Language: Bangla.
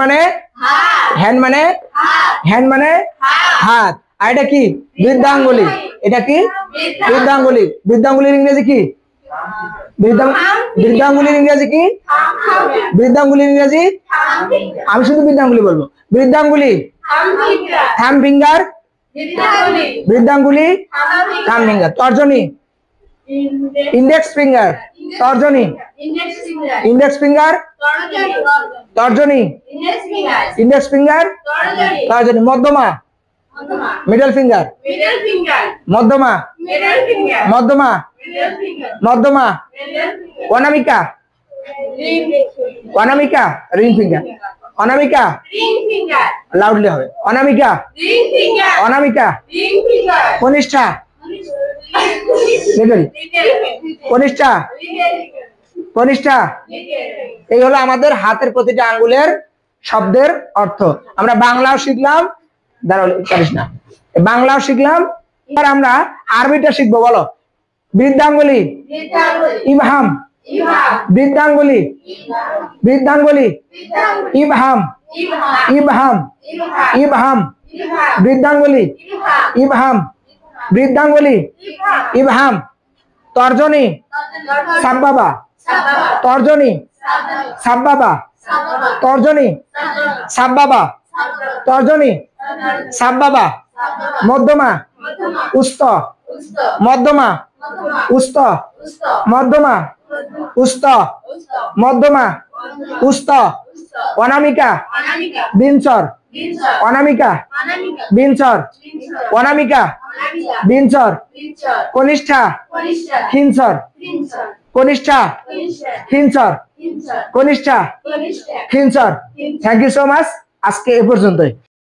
মানে হ্যান্ড মানে হাত। আর এটা কি? বৃদ্ধাঙ্গুলি। এটা কি? বৃদ্ধাঙ্গুলি। বৃদ্ধাঙ্গুলির ইংরেজি কি? বৃদ্ধাঙ্গুলির ইংরেজি কি? বৃদ্ধাঙ্গুলির ইংরেজি আমি শুধু বৃদ্ধাঙ্গুলি বলবো। বৃদ্ধাঙ্গুলি থাম ফিঙ্গার। বৃদ্ধাঙ্গুলি থাম ফিঙ্গার। তর্জনী ইন্ডেক্স ফিঙ্গার। তর্জনী ইন্ডেক্স ফিঙ্গার। তর্জনী ইন্ডেক্স ফিঙ্গার। তর্জনী। মধ্যমা মিডল ফিঙ্গার। মধ্যমা মধ্যমা মধ্যমা। অনামিকা অনামিকা রিং ফিঙ্গার। অনামিকা লাউডলি হবে। অনামিকা অনামিকা। কনিষ্ঠা কনিষ্ঠা কনিষ্ঠা। এই হলো আমাদের হাতের প্রতিটা আঙ্গুলের শব্দের অর্থ। আমরা বাংলাও শিখলাম, দাঁড়াস না, বাংলাও শিখলাম। এবার আমরা আরবিটা শিখবো। বলো। বৃদ্ধাঙ্গুলি ইবহাম। বৃদ্ধাঙ্গুলি বৃদ্ধাঙ্গুলি ইবহাম ইবহাম ইবহাম। বৃদ্ধাঙ্গুলি ইবহাম বৃদ্ধাঙ্গুলি ইবহাম। তর্জনী সাব্বাবা। তর্জনী সাব্বাবা। তর্জনী সাব্বাবা। তর্জনী সাব্বাবা। মধ্যমা উস্ত। মধ্যমা উস্ত। মধ্যমা উস্ত। মধ্যমা উস্ত। অনামিকা বিনচর। অনামিকা বিনচর। অনামিকা বিনচর। কনিষ্ঠা হিনচর। কনিষ্ঠা হিনচর। কনিষ্ঠা হিনচর। Thank you so much. আজকে এ পর্যন্তই।